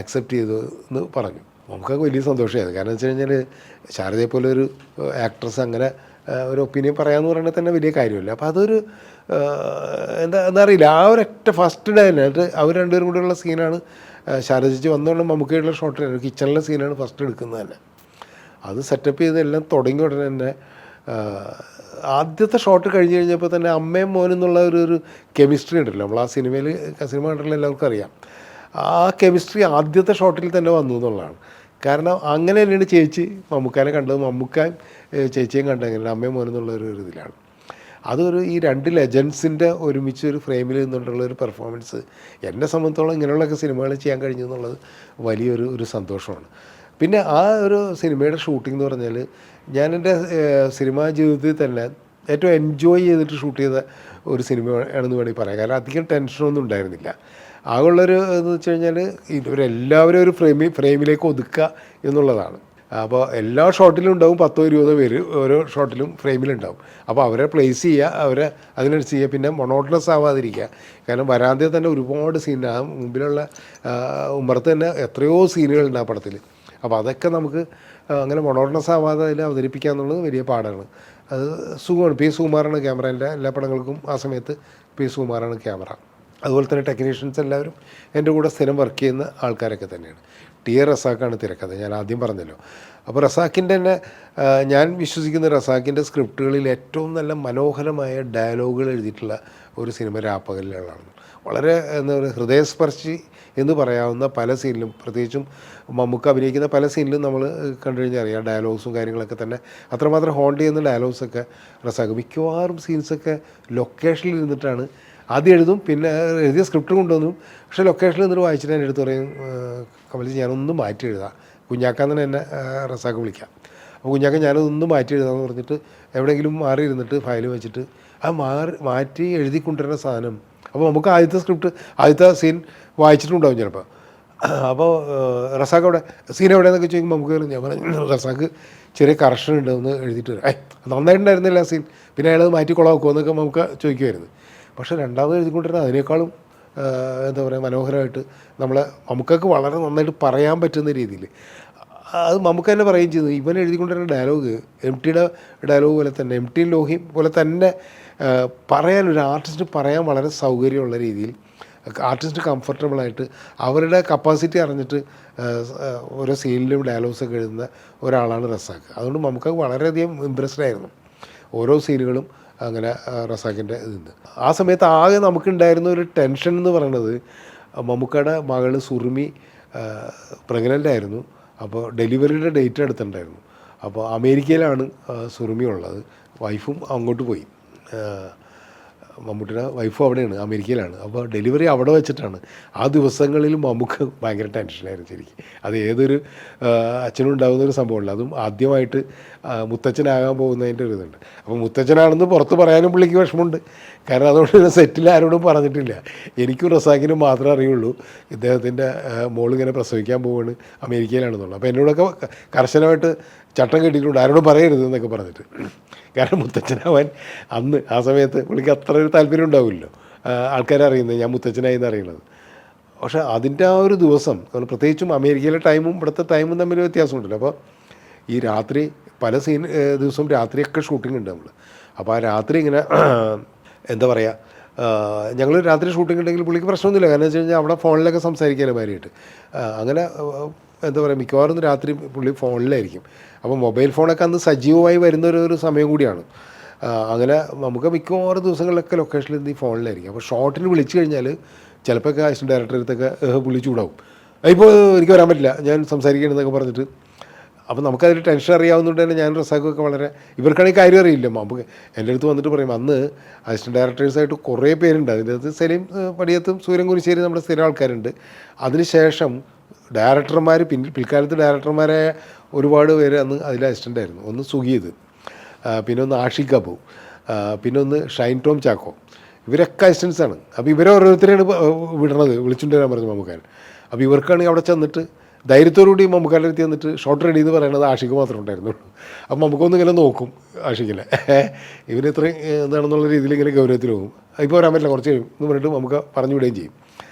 ആക്സെപ്റ്റ് ചെയ്തു എന്ന് പറഞ്ഞു. നമുക്കൊക്കെ വലിയ സന്തോഷമായത്. കാരണം വെച്ച് കഴിഞ്ഞാൽ ശാരദയെ പോലെ ഒരു ആക്ട്രസ് അങ്ങനെ ഒരു ഒപ്പീനിയൻ പറയാമെന്ന് പറയുന്നത് തന്നെ വലിയ കാര്യമല്ല. അപ്പോൾ അതൊരു എന്താ അറിയില്ല, ആ ഒരൊറ്റ ഫസ്റ്റ് ഡേ തന്നെ അവർ രണ്ടുപേരും കൂടെയുള്ള സീനാണ്. ശാരദ ചേച്ചി വന്നുകൊണ്ട് മമ്മൂക്കയുള്ള ഷോട്ടിലാണ് കിച്ചണിലെ സീനാണ് ഫസ്റ്റ് എടുക്കുന്നത് തന്നെ. അത് സെറ്റപ്പ് ചെയ്ത് എല്ലാം തുടങ്ങിയ ഉടനെ തന്നെ ആദ്യത്തെ ഷോട്ട് കഴിഞ്ഞ് കഴിഞ്ഞപ്പോൾ തന്നെ അമ്മയും മോനും എന്നുള്ള ഒരു കെമിസ്ട്രി ഉണ്ടല്ലോ, നമ്മൾ ആ സിനിമ കണ്ടിട്ടുള്ള എല്ലാവർക്കും അറിയാം. ആ കെമിസ്ട്രി ആദ്യത്തെ ഷോട്ടിൽ തന്നെ വന്നു എന്നുള്ളതാണ്. കാരണം അങ്ങനെ തന്നെയാണ് ചേച്ചി മമ്മൂക്കാനെ കണ്ടത്, മമ്മൂക്കാൻ ചേച്ചിയും കണ്ടത് അങ്ങനെ അമ്മയും മോനും എന്നുള്ള ഒരു ഇതിലാണ്. അതൊരു ഈ 2 ലെജൻസിൻ്റെ ഒരുമിച്ച് ഒരു ഫ്രെയിമിൽ നിന്നുകൊണ്ടുള്ള ഒരു പെർഫോമൻസ് എന്നെ സംബന്ധിച്ചോളം ഇങ്ങനെയുള്ളൊക്കെ സിനിമകൾ ചെയ്യാൻ കഴിഞ്ഞു എന്നുള്ളത് വലിയൊരു സന്തോഷമാണ്. പിന്നെ ആ ഒരു സിനിമയുടെ ഷൂട്ടിംഗ് എന്ന് പറഞ്ഞാൽ ഞാൻ എൻ്റെ സിനിമാ ജീവിതത്തിൽ തന്നെ ഏറ്റവും എൻജോയ് ചെയ്തിട്ട് ഷൂട്ട് ചെയ്ത ഒരു സിനിമയാണെന്ന് വേണമെങ്കിൽ പറയാം. കാരണം അധികം ടെൻഷനൊന്നും ഉണ്ടായിരുന്നില്ല. ആകെയുള്ളൊരു എന്ന് വെച്ച് കഴിഞ്ഞാൽ ഇവരെല്ലാവരും ഒരു ഫ്രെയിമിലേക്ക് ഒതുക്കുക എന്നുള്ളതാണ്. അപ്പോൾ എല്ലാ ഷോട്ടിലും ഉണ്ടാവും 10-20 പേര് ഓരോ ഷോട്ടിലും ഫ്രെയിമിലുണ്ടാവും. അപ്പോൾ അവരെ പ്ലേസ് ചെയ്യുക, അവരെ അതിനനുസരിച്ച് ചെയ്യുക. പിന്നെ മൊണോട്ടണസ് ആവാതിരിക്കുക. കാരണം വരാന്തയിൽ തന്നെ ഒരുപാട് സീൻ, ആ മുമ്പിലുള്ള ഉമ്മറത്ത് തന്നെ എത്രയോ സീനുകളുണ്ട് ആ പടത്തിൽ. അപ്പോൾ അതൊക്കെ നമുക്ക് അങ്ങനെ മൊണോട്ടണസ് ആവാതെ അതിൽ അവതരിപ്പിക്കുക എന്നുള്ളത് വലിയ പാടാണ്. അത് സുഖമാണ്. P. സുകുമാറാണ് ക്യാമറ. എല്ലാ പടങ്ങൾക്കും ആ സമയത്ത് P. സുകുമാറാണ് ക്യാമറ. അതുപോലെ തന്നെ ടെക്നീഷ്യൻസ് എല്ലാവരും എൻ്റെ കൂടെ സ്ഥിരം വർക്ക് ചെയ്യുന്ന ആൾക്കാരൊക്കെ തന്നെയാണ്. ടി എ റസാഖാണ് തിരക്കഥ, ഞാൻ ആദ്യം പറഞ്ഞല്ലോ. അപ്പോൾ റസാഖിൻ്റെ തന്നെ ഞാൻ വിശ്വസിക്കുന്ന റസാഖിൻ്റെ സ്ക്രിപ്റ്റുകളിൽ ഏറ്റവും നല്ല മനോഹരമായ ഡയലോഗുകൾ എഴുതിയിട്ടുള്ള ഒരു സിനിമ രാപ്പകലിലാണ്. വളരെ എന്താ പറയുക, ഹൃദയസ്പർശി എന്ന് പറയാവുന്ന പല സീനിലും, പ്രത്യേകിച്ചും മമ്മൂക്ക അഭിനയിക്കുന്ന പല സീനിലും നമ്മൾ കണ്ടു കഴിഞ്ഞാൽ അറിയാം, ഡയലോഗ്സും കാര്യങ്ങളൊക്കെ തന്നെ അത്രമാത്രം ഹോണ്ട് ചെയ്യുന്ന ഡയലോഗ്സൊക്കെ റസാഖ്. മിക്കവാറും സീൻസൊക്കെ ലൊക്കേഷനിൽ ഇരുന്നിട്ടാണ് ആദ്യം എഴുതും, പിന്നെ എഴുതിയ സ്ക്രിപ്റ്റ് കൊണ്ടുവന്നു. പക്ഷേ ലൊക്കേഷനിൽ നിന്നിട്ട് വായിച്ചിട്ട് എൻ്റെ അടുത്ത് പറയും, കമൽജി ഞാനൊന്നും മാറ്റി എഴുതാം, കുഞ്ഞാക്കാന്ന് എന്നെ റസാഖ് വിളിക്കാം. അപ്പോൾ കുഞ്ഞാക്ക ഞാനതൊന്നും മാറ്റി എഴുതാമെന്ന് പറഞ്ഞിട്ട് എവിടെയെങ്കിലും മാറി ഇരുന്നിട്ട് ഫയൽ വെച്ചിട്ട് മാറ്റി എഴുതി കൊണ്ടുവരുന്ന സാധനം. അപ്പോൾ നമുക്ക് ആദ്യത്തെ സ്ക്രിപ്റ്റ്, ആദ്യത്തെ സീൻ വായിച്ചിട്ടുണ്ടാവും ചിലപ്പോൾ. അപ്പോൾ റസാഖ് അവിടെ സീൻ എവിടെയെന്നൊക്കെ ചോദിക്കുമ്പോൾ നമുക്ക് ഞാൻ പറഞ്ഞു റസാഖ് ചെറിയ കറക്ഷൻ ഉണ്ട്, ഒന്ന് എഴുതിയിട്ട് വരാം. നന്നായിട്ടുണ്ടായിരുന്നില്ല സീൻ, പിന്നെ അയാളത് മാറ്റി കൊളാക്കുമോ എന്നൊക്കെ നമുക്ക് ചോദിക്കുമായിരുന്നു. പക്ഷേ രണ്ടാമത് എഴുതിക്കൊണ്ടിരുന്നത് അതിനേക്കാളും എന്താ പറയുക, മനോഹരമായിട്ട് നമുക്കൊക്കെ വളരെ നന്നായിട്ട് പറയാൻ പറ്റുന്ന രീതിയിൽ അത് നമുക്ക് തന്നെ പറയുകയും ചെയ്തു. ഇവൻ എഴുതിക്കൊണ്ടിരുന്ന ഡയലോഗ് എം ടിയുടെ ഡയലോഗ് പോലെ തന്നെ, എം ടി ലോഹിയും പോലെ തന്നെ പറയാൻ, ഒരു ആർട്ടിസ്റ്റ് പറയാൻ വളരെ സൗകര്യമുള്ള രീതിയിൽ, ആർട്ടിസ്റ്റ് കംഫർട്ടബിളായിട്ട് അവരുടെ കപ്പാസിറ്റി അറിഞ്ഞിട്ട് ഓരോ സീനിലും ഡയലോഗ്സൊക്കെ എഴുതുന്ന ഒരാളാണ് റസാഖ്. അതുകൊണ്ട് നമുക്ക് വളരെയധികം ഇമ്പ്രസ്ഡ് ആയിരുന്നു ഓരോ സീനുകളും അങ്ങനെ റസാഖിൻ്റെ ഇതുണ്ട്. ആ സമയത്ത് ആകെ നമുക്കുണ്ടായിരുന്ന ഒരു ടെൻഷൻ എന്ന് പറയുന്നത്, മമ്മൂക്കയുടെ മകൾ സുറുമി പ്രഗ്നൻ്റ് ആയിരുന്നു. അപ്പോൾ ഡെലിവറിയുടെ ഡേറ്റ് എടുത്തിട്ടുണ്ടായിരുന്നു. അപ്പോൾ അമേരിക്കയിലാണ് സുറുമി ഉള്ളത്, വൈഫും അങ്ങോട്ട് പോയി. മമ്മൂട്ടിയുടെ വൈഫും അവിടെയാണ്, അമേരിക്കയിലാണ്. അപ്പോൾ ഡെലിവറി അവിടെ വെച്ചിട്ടാണ്. ആ ദിവസങ്ങളിൽ നമുക്ക് ഭയങ്കര ടെൻഷനായിരുന്നു ശരിക്കും. അത് ഏതൊരു അച്ഛനും ഉണ്ടാകുന്നൊരു സംഭവമല്ല. അതും ആദ്യമായിട്ട് മുത്തച്ഛനാകാൻ പോകുന്നതിൻ്റെ ഒരു ഇതുണ്ട്. അപ്പോൾ മുത്തച്ഛനാണെന്ന് പുറത്ത് പറയാനും പുള്ളിക്ക് വിഷമമുണ്ട്. കാരണം അതുകൊണ്ട് സെറ്റിൽ ആരോടും പറഞ്ഞിട്ടില്ല. എനിക്കും റസാഖിനും മാത്രമേ അറിയുള്ളൂ ഇദ്ദേഹത്തിൻ്റെ മോളിങ്ങനെ പ്രസവിക്കാൻ പോവുകയാണ്, അമേരിക്കയിലാണെന്നുള്ളത്. അപ്പോൾ എന്നോടൊക്കെ കർശനമായിട്ട് ചട്ടം കെട്ടിയിട്ടുണ്ട്, ആരോടും പറയരുത് എന്നൊക്കെ പറഞ്ഞിട്ട്. കാരണം മുത്തച്ഛനാവാൻ അന്ന് ആ സമയത്ത് പുള്ളിക്ക് അത്ര ഒരു താല്പര്യം ഉണ്ടാവില്ലല്ലോ, ആൾക്കാരെ അറിയുന്നത്, ഞാൻ മുത്തച്ഛനായി എന്ന് അറിയുന്നത്. പക്ഷേ അതിൻ്റെ ആ ഒരു ദിവസം, പ്രത്യേകിച്ചും അമേരിക്കയിലെ ടൈമും ഇവിടുത്തെ ടൈമും തമ്മിൽ വ്യത്യാസമുണ്ടല്ലോ. അപ്പോൾ ഈ രാത്രി പല ദിവസവും രാത്രിയൊക്കെ ഷൂട്ടിംഗ് ഉണ്ട് നമ്മൾ. അപ്പോൾ ആ രാത്രി ഇങ്ങനെ എന്താ പറയുക, ഞങ്ങൾ രാത്രി ഷൂട്ടിംഗ് ഉണ്ടെങ്കിൽ പുള്ളിക്ക് പ്രശ്നമൊന്നുമില്ല. കാരണം വെച്ച് കഴിഞ്ഞാൽ അവിടെ ഫോണിലൊക്കെ സംസാരിക്കാമല്ലോ ഭാര്യയായിട്ട്. അങ്ങനെ എന്താ പറയുക, മിക്കവാറും രാത്രി പുള്ളി ഫോണിലായിരിക്കും. അപ്പോൾ മൊബൈൽ ഫോണൊക്കെ അന്ന് സജീവമായി വരുന്നൊരു സമയം കൂടിയാണ്. അങ്ങനെ നമുക്ക് മിക്കവാറും ദിവസങ്ങളിലൊക്കെ ലൊക്കേഷനിൽ നിന്ന് ഈ ഫോണിലായിരിക്കും. അപ്പോൾ ഷോട്ടിന് വിളിച്ചു കഴിഞ്ഞാൽ ചിലപ്പോൾ അസിസ്റ്റന്റ് ഡയറക്ടറുടെ അടുത്തൊക്കെ പുള്ളി ചൂടാവും, ഇപ്പോൾ എനിക്ക് വരാൻ പറ്റില്ല, ഞാൻ സംസാരിക്കണമെന്നൊക്കെ പറഞ്ഞിട്ട്. അപ്പോൾ നമുക്കതിൽ ടെൻഷൻ അറിയാവുന്നതുകൊണ്ട് തന്നെ ഞാൻ റസാഖൊക്കെ വളരെ, ഇവർക്കാണെങ്കിൽ കാര്യം അറിയില്ല. നമുക്ക് എൻ്റെ അടുത്ത് വന്നിട്ട് പറയും, അന്ന് അസിസ്റ്റന്റ് ഡയറക്ടേഴ്സായിട്ട് കുറേ പേരുണ്ട്. അതിൻ്റെ അകത്ത് സലീം പടിയത്തും സൂര്യൻ കുരിശ്ശേരി നമ്മുടെ സ്ഥിരം ആൾക്കാരുണ്ട്. അതിനുശേഷം ഡയറക്ടർമാർ, പിൽക്കാലത്ത് ഡയറക്ടർമാരായ ഒരുപാട് പേര് അന്ന് അതിൽ അസിസ്റ്റൻ്റായിരുന്നു. ഒന്ന് സുഗീത്, പിന്നെ ഒന്ന് ആഷിഖ് അബു, പിന്നെ ഒന്ന് ഷൈൻ ടോം ചാക്കോ, ഇവരൊക്കെ അസിസ്റ്റൻസാണ്. അപ്പോൾ ഇവരെ ഓരോരുത്തരെയാണ് വിടണത്, വിളിച്ചുകൊണ്ട് വരാൻ പറഞ്ഞു മമ്മൂക്കാൻ. അപ്പോൾ ഇവർക്കാണെങ്കിൽ അവിടെ ചെന്നിട്ട് ധൈര്യത്തോടുകൂടി മമ്മൂക്കാൻ്റെ അടുത്ത് ചെന്നിട്ട് ഷോട്ട് റെഡി എന്ന് പറയുന്നത് ആഷിഖ് മാത്രമേ ഉണ്ടായിരുന്നുള്ളൂ. അപ്പോൾ നമുക്കൊന്നും ഇങ്ങനെ നോക്കും, ആഷിഖിലെ ഇവർ ഇത്രയും എന്താണെന്നുള്ള രീതിയിൽ ഇങ്ങനെ ഗൗരവത്തിൽ പോകും. ഇപ്പോൾ വരാൻ പറ്റില്ല, കുറച്ച് കഴിയും എന്ന് പറഞ്ഞിട്ട് നമുക്ക് പറഞ്ഞു വിടുകയും ചെയ്യും.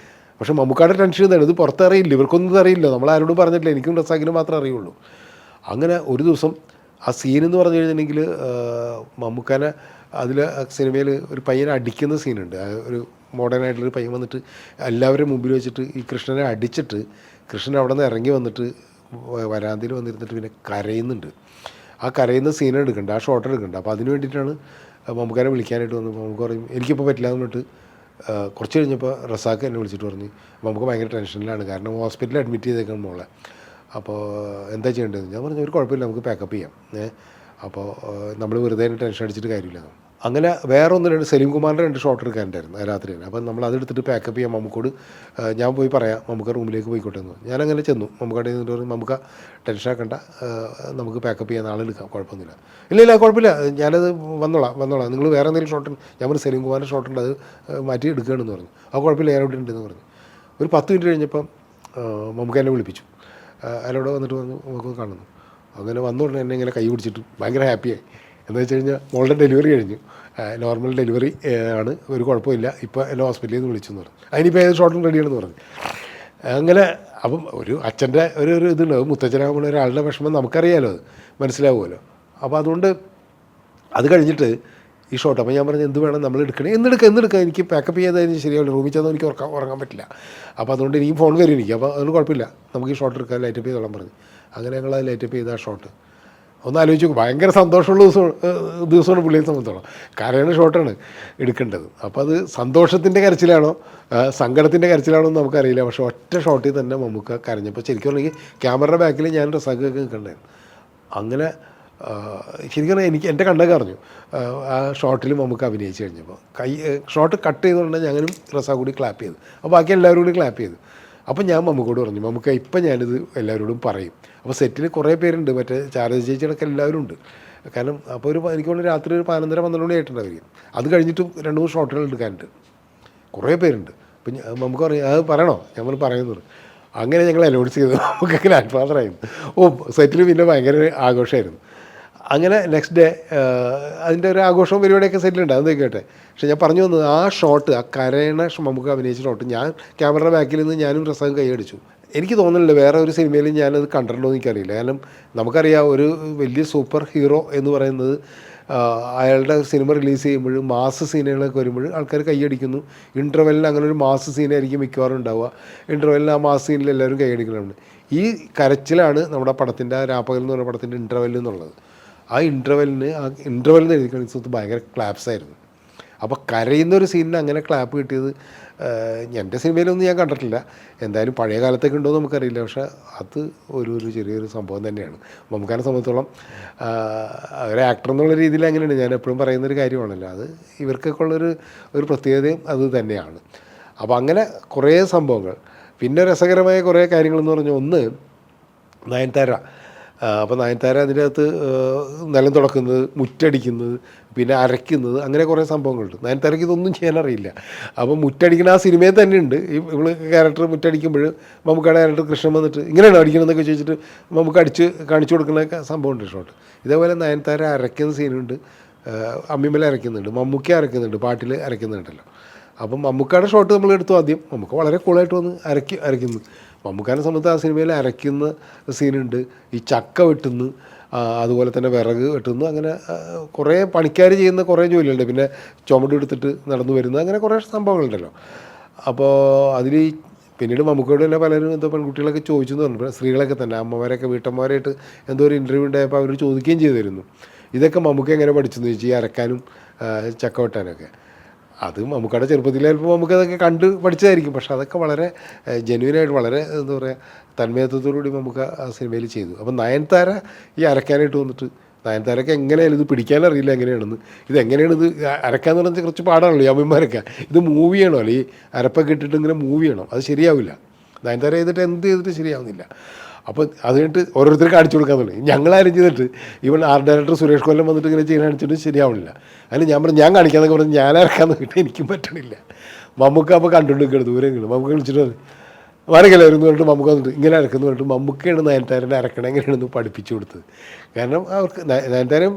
പക്ഷേ മമ്മൂക്കായുടെ ടെൻഷൻ ഇതാണ്, ഇത് പുറത്തറിയില്ല, ഇവർക്കൊന്നും അറിയില്ല, നമ്മളാരോടും പറഞ്ഞിട്ടില്ല, എനിക്കും റസാഖിനും മാത്രമേ അറിയുള്ളൂ. അങ്ങനെ ഒരു ദിവസം ആ സീനെന്ന് പറഞ്ഞു കഴിഞ്ഞിട്ടുണ്ടെങ്കിൽ, മമ്മൂക്കാനെ അതിൽ സിനിമയിൽ ഒരു പയ്യനെ അടിക്കുന്ന സീനുണ്ട്. ഒരു മോഡേൺ ആയിട്ടുള്ളൊരു പയ്യൻ വന്നിട്ട് എല്ലാവരും മുമ്പിൽ വെച്ചിട്ട് ഈ കൃഷ്ണനെ അടിച്ചിട്ട് കൃഷ്ണൻ അവിടെ നിന്ന് ഇറങ്ങി വന്നിട്ട് വരാന്തയിൽ വന്നിരുന്നിട്ട് പിന്നെ കരയുന്നുണ്ട്. ആ കരയുന്ന സീൻ എടുക്കുന്നുണ്ട്, ആ ഷോട്ട് എടുക്കുന്നുണ്ട്. അപ്പോൾ അതിന് വേണ്ടിയിട്ടാണ് മമ്മൂക്കാനെ വിളിക്കാനായിട്ട് വന്നപ്പോൾ നമുക്ക് പറയും എനിക്കിപ്പോൾ പറ്റില്ല എന്ന് പറഞ്ഞിട്ട് കുറച്ച് കഴിഞ്ഞപ്പോൾ റസാഖ് എന്നെ വിളിച്ചിട്ട് പറഞ്ഞു, നമുക്ക് ഭയങ്കര ടെൻഷനിലാണ്, കാരണം ഹോസ്പിറ്റലിൽ അഡ്മിറ്റ് ചെയ്തേക്കണം മോളെ. അപ്പോൾ എന്താ ചെയ്യേണ്ടത്? ഞാൻ പറഞ്ഞു ഒരു കുഴപ്പമില്ല, നമുക്ക് പാക്കപ്പ് ചെയ്യാം. അപ്പോൾ നമ്മൾ വെറുതെ ടെൻഷൻ അടിച്ചിട്ട് കാര്യമില്ല. അങ്ങനെ വേറെ ഒന്ന് രണ്ട് സലീം കുമാറിൻ്റെ 2 ഷോട്ട് എടുക്കാനുണ്ടായിരുന്നു രാത്രി തന്നെ. അപ്പം നമ്മൾ അതെടുത്തിട്ട് പാക്കപ്പ് ചെയ്യാം, മമ്മൂക്കോട് ഞാൻ പോയി പറയാം, മമ്മൂക്ക റൂമിലേക്ക് പോയിക്കോട്ടെ എന്ന്. ഞാനങ്ങനെ ചെന്നു. മമ്മൂക്കയുടെ നിന്നിട്ട് പറഞ്ഞു, മമ്മൂക്ക ടെൻഷൻ ആക്കണ്ട, നമുക്ക് പാക്കപ്പ് ചെയ്യാൻ നാളെ എടുക്കാം, കുഴപ്പമൊന്നുമില്ല. ഇല്ല കുഴപ്പമില്ല, ഞാനത് വന്നോളാം, നിങ്ങൾ വേറെ എന്തെങ്കിലും ഷോട്ട്, ഞാൻ പറഞ്ഞു സലീം കുമാറിൻ്റെ ഷോട്ടുണ്ട്, അത് മാറ്റി എടുക്കുകയാണെന്ന് പറഞ്ഞു. ആ കുഴപ്പമില്ല, ഞാനവിടെ ഉണ്ടെന്ന് പറഞ്ഞു. ഒരു 10 മിനിറ്റ് കഴിഞ്ഞപ്പം മമ്മൂക്ക എന്നെ വിളിപ്പിച്ചു. അയാളോട് വന്നിട്ട് പറഞ്ഞു നമുക്ക് കാണുന്നു. അങ്ങനെ വന്നുകൊണ്ട് എന്നെ ഇങ്ങനെ കൈ പിടിച്ചിട്ട് ഭയങ്കര ഹാപ്പിയായി. എന്താ വെച്ച് കഴിഞ്ഞാൽ മോളുടെ ഡെലിവറി കഴിഞ്ഞു, നോർമൽ ഡെലിവറി ആണ്, ഒരു കുഴപ്പമില്ല, ഇപ്പോൾ എന്നെ ഹോസ്പിറ്റലിൽ നിന്ന് വിളിച്ചു എന്ന് പറഞ്ഞു. അതിനിപ്പോൾ ഏത് ഷോട്ടും റെഡിയാണെന്ന് പറഞ്ഞു. അങ്ങനെ അപ്പം ഒരു അച്ഛൻ്റെ ഒരു ഇതുണ്ടാവും, മുത്തച്ഛനാകുമ്പോൾ ഒരാളുടെ വിഷമം നമുക്കറിയാമല്ലോ, അത് മനസ്സിലാവുമല്ലോ. അപ്പോൾ അതുകൊണ്ട് അത് കഴിഞ്ഞിട്ട് ഈ ഷോട്ട്. അപ്പോൾ ഞാൻ പറഞ്ഞു എന്ത് വേണം നമ്മൾ എടുക്കണേ, എന്നെടുക്കുക എനിക്ക് പാക്കപ്പ് ചെയ്യാതായിരുന്നു ശരിയാവില്ല, റൂമിൽ ചെന്നാൽ എനിക്ക് ഉറങ്ങാൻ പറ്റില്ല. അപ്പോൾ അതുകൊണ്ട് ഇനിയും ഫോൺ വരും എനിക്ക്. അപ്പോൾ അതുകൊണ്ട് കുഴപ്പമില്ല, നമുക്ക് ഈ ഷോട്ട് എടുക്കാം, ലൈറ്റപ്പ് ചെയ്തോളാം പറഞ്ഞു. അങ്ങനെ ഞങ്ങൾ അത് ലൈറ്റപ്പ് ചെയ്ത ആ ഷോട്ട് ഒന്ന് ആലോചിച്ച് നോക്കും. ഭയങ്കര സന്തോഷമുള്ള ദിവസമാണ് പുള്ളിയെ സംബന്ധിച്ചോളം. കരയണ ഷോട്ടാണ് എടുക്കേണ്ടത്. അപ്പോൾ അത് സന്തോഷത്തിൻ്റെ കരച്ചിലാണോ സങ്കടത്തിൻ്റെ കരച്ചിലാണോ എന്ന് നമുക്കറിയില്ല. പക്ഷേ ഒറ്റ ഷോട്ടിൽ തന്നെ മമ്മൂക്ക കരഞ്ഞപ്പോൾ ശരിക്കും പറഞ്ഞെങ്കിൽ ക്യാമറയുടെ ബാക്കിൽ ഞാൻ റസാഖൊക്കെ നിൽക്കണ്ടായിരുന്നു. അങ്ങനെ ശരിക്കും എനിക്ക് എൻ്റെ കണ്ണൊക്കെ അറിഞ്ഞു ആ ഷോട്ടിൽ നമുക്ക് അഭിനയിച്ച് കഴിഞ്ഞപ്പോൾ. ഷോട്ട് കട്ട് ചെയ്തുകൊണ്ട് ഞാനും റസാഖ് കൂടി ക്ലാപ്പ് ചെയ്തു. അപ്പോൾ ബാക്കി എല്ലാവരും കൂടി ക്ലാപ്പ് ചെയ്തു. അപ്പം ഞാൻ മമ്മൂക്കോട് പറഞ്ഞു, മമ്മൂക്ക ഇപ്പം ഞാനിത് എല്ലാവരോടും പറയും. അപ്പോൾ സെറ്റിൽ കുറേ പേരുണ്ട്, മറ്റേ ചാരദ ചേച്ചിയൊക്കെ എല്ലാവരും ഉണ്ട്. കാരണം അപ്പോൾ എനിക്ക് തോന്നുന്നു രാത്രി ഒരു 11:30-12 മണി ആയിട്ടുണ്ടാവും. അത് കഴിഞ്ഞിട്ടും 2-3 ഷോട്ടുകൾ എടുക്കാനുണ്ട്, കുറേ പേരുണ്ട്. അപ്പം നമുക്ക് പറയും അത് പറയണോ, ഞങ്ങൾ പറയുന്നത്. അങ്ങനെ ഞങ്ങൾ അനൗൺസ് ചെയ്തു നമുക്കൊക്കെ ഗ്രാൻഡ് ഫാദറായിരുന്നു. സെറ്റിൽ പിന്നെ ഭയങ്കര ആഘോഷമായിരുന്നു. അങ്ങനെ നെക്സ്റ്റ് ഡേ അതിൻ്റെ ഒരു ആഘോഷവും പരിപാടിയൊക്കെ സെറ്റിലുണ്ട്, അത് കേട്ടെ. പക്ഷേ ഞാൻ പറഞ്ഞു വന്നത് ആ ഷോട്ട്, ആ കരയണ നമുക്ക് അഭിനയിച്ച ഷോട്ട്, ഞാൻ ക്യാമറയുടെ ബാക്കിൽ നിന്ന് ഞാനും റസാഖും കൈയടിച്ചു. എനിക്ക് തോന്നുന്നില്ല വേറെ ഒരു സിനിമയിലും ഞാനത് കണ്ടിട്ടുണ്ടോ എന്ന് എനിക്കറിയില്ല. കാരണം നമുക്കറിയാം ഒരു വലിയ സൂപ്പർ ഹീറോ എന്ന് പറയുന്നത് അയാളുടെ സിനിമ റിലീസ് ചെയ്യുമ്പോഴും മാസ് സീനുകളൊക്കെ വരുമ്പോൾ ആൾക്കാർ കൈയടിക്കുന്നു. ഇൻ്റർവെല്ലിന് അങ്ങനെ ഒരു മാസ് സീനായിരിക്കും മിക്കവാറും ഉണ്ടാവുക. ഇൻ്റർവെല്ലിന് ആ മാസ് സീനിൽ എല്ലാവരും കൈയടിക്കുന്നുണ്ട്. ഈ കരച്ചിലാണ് നമ്മുടെ പടത്തിൻ്റെ ആ രാപ്പകൽ എന്ന് പറഞ്ഞ പടത്തിൻ്റെ ഇൻ്റർവെല്ല് എന്നുള്ളത്. ആ ഇൻ്റർവെല്ലിന് എഴുതി കാണിച്ചത് ഭയങ്കര ക്ലാപ്സ് ആയിരുന്നു. അപ്പോൾ കരയുന്നൊരു സീനിന് അങ്ങനെ ക്ലാപ്പ് കിട്ടിയത് എൻ്റെ സിനിമയിലൊന്നും ഞാൻ കണ്ടിട്ടില്ല. എന്തായാലും പഴയ കാലത്തൊക്കെ ഉണ്ടോ എന്ന് നമുക്കറിയില്ല. പക്ഷേ അത് ഒരു ചെറിയൊരു സംഭവം തന്നെയാണ് മമ്മൂക്കാനെ സംബന്ധിച്ചോളം. ഒരു ആക്ടർ എന്നുള്ള രീതിയിൽ അങ്ങനെയാണ് ഞാൻ എപ്പോഴും പറയുന്നൊരു കാര്യമാണല്ലോ. അത് ഇവർക്കൊക്കെ ഒരു പ്രത്യേകതയും അത് തന്നെയാണ്. അപ്പോൾ അങ്ങനെ കുറേ സംഭവങ്ങൾ. പിന്നെ രസകരമായ കുറേ കാര്യങ്ങളെന്ന് പറഞ്ഞാൽ ഒന്ന് നയൻതാര. അപ്പോൾ നയൻതാര അതിൻ്റെ അകത്ത് നിലം തുടക്കുന്നത്, മുറ്റടിക്കുന്നത്, പിന്നെ അരയ്ക്കുന്നത്, അങ്ങനെ കുറേ സംഭവങ്ങളുണ്ട്. നയൻതാരയ്ക്ക് ഇതൊന്നും ചെയ്യാനറിയില്ല. അപ്പോൾ മുറ്റടിക്കുന്ന ആ സിനിമയിൽ തന്നെ ഉണ്ട്. ഇവള് ക്യാരക്ടർ മുറ്റടിക്കുമ്പോൾ നമുക്കടെ ക്യാരക്ടർ കൃഷ്ണൻ വന്നിട്ട് ഇങ്ങനെയാണ് അടിക്കണമെന്നൊക്കെ ചോദിച്ചിട്ട് നമുക്ക് അടിച്ച് കാണിച്ചു കൊടുക്കുന്നതൊക്കെ സംഭവമുണ്ട് ഷോട്ട്. ഇതേപോലെ നയൻതാര അരയ്ക്കുന്ന സീനുണ്ട്, അമ്മിമല അരയ്ക്കുന്നുണ്ട്, മമ്മൂക്ക അരയ്ക്കുന്നുണ്ട്, പാട്ടിൽ അരയ്ക്കുന്നുണ്ടല്ലോ. അപ്പം മമ്മൂക്കയുടെ ഷോട്ട് നമ്മൾ എടുത്തു ആദ്യം. മമ്മൂക്ക വളരെ കൂളായിട്ട് വന്ന് അരയ്ക്കുന്നു. മമ്മൂക്കാനെ സംബന്ധിച്ച് ആ സിനിമയിൽ അരയ്ക്കുന്ന സീനുണ്ട്, ഈ ചക്ക വെട്ടുന്നു, അതുപോലെ തന്നെ വിറക് വെട്ടുന്നു, അങ്ങനെ കുറേ പണിക്കാർ ചെയ്യുന്ന കുറേ ജോലിയുണ്ട്. പിന്നെ ചുമടെടുത്തിട്ട് നടന്നു വരുന്നത്, അങ്ങനെ കുറേ സംഭവങ്ങളുണ്ടല്ലോ. അപ്പോൾ അതിൽ പിന്നീട് മമ്മൂക്കയോട് തന്നെ പലരും എന്തോ പെൺകുട്ടികളൊക്കെ ചോദിച്ചു എന്ന് പറഞ്ഞു, സ്ത്രീകളൊക്കെ തന്നെ അമ്മമാരൊക്കെ വീട്ടമ്മമാരായിട്ട് എന്തോ ഒരു ഇൻ്റർവ്യൂ ഉണ്ടായപ്പോൾ അവർ ചോദിക്കുകയും ചെയ്തിരുന്നു, ഇതൊക്കെ മമ്മൂക്ക എങ്ങനെ പഠിച്ചെന്ന് ചോദിച്ചു, ഈ അരക്കാനും ചക്ക വെട്ടാനൊക്കെ. അത് മമ്മൂക്കയുടെ ചെറുപ്പത്തിൽ ചിലപ്പോൾ നമുക്കതൊക്കെ കണ്ട് പഠിച്ചതായിരിക്കും. പക്ഷെ അതൊക്കെ വളരെ ജെന്യുവനായിട്ട് വളരെ എന്താ പറയുക തന്മയത്വത്തോടുകൂടി നമുക്ക് ആ സിനിമയിൽ ചെയ്തു. അപ്പം നയൻതാര ഈ അരക്കാനായിട്ട് വന്നിട്ട് നയൻതാരൊക്കെ എങ്ങനെയാണ് ഇത് പിടിക്കാനറിയില്ല എങ്ങനെയാണെന്ന്. ഇതെങ്ങനെയാണ് ഇത് അരക്കാന്ന് പറഞ്ഞാൽ കുറച്ച് പാടാണല്ലോ ഈ അമ്മമാരൊക്കെ. ഇത് മൂവ് ചെയ്യണോ, അല്ലെ ഈ അരപ്പൊക്കെ ഇട്ടിട്ട് ഇങ്ങനെ മൂവ് ചെയ്യണം, അത് ശരിയാവില്ല. നയൻതാര ചെയ്തിട്ട് എന്ത് ചെയ്തിട്ട് ശരിയാവുന്നില്ല. അപ്പോൾ അത് കഴിഞ്ഞിട്ട് ഓരോരുത്തർ കാണിച്ചു കൊടുക്കാൻ തുടങ്ങി. ഞങ്ങളാരും ചെയ്തിട്ട് ഇവൻ ആർട്ട് ഡയറക്ടർ സുരേഷ് കൊല്ലം വന്നിട്ട് ഇങ്ങനെ ചെയ്യാൻ കാണിച്ചിട്ട് ശരിയാവണില്ല. അതിന് ഞാൻ പറഞ്ഞു ഞാൻ കാണിക്കാന്നൊക്കെ പറഞ്ഞ് ഞാനിറക്കാന്ന് കിട്ടാൻ എനിക്കും പറ്റണില്ല. മമ്മൂക്ക അപ്പോൾ കണ്ടുകൊണ്ടിരിക്കണം ദൂരെ കിട്ടും. മമ്മൂക്ക വിളിച്ചിട്ട് വരകില്ലായിരുന്നു പറഞ്ഞിട്ട് മമ്മൂക്ക വന്നിട്ട് ഇങ്ങനെ അരക്കുന്നു പറഞ്ഞിട്ട് മമ്മൂക്കയാണ് നയൻതാരനെ അരക്കണം എങ്ങനെയാണെന്ന് പഠിപ്പിച്ചു കൊടുത്തത്. കാരണം അവർക്ക് നയൻതാരം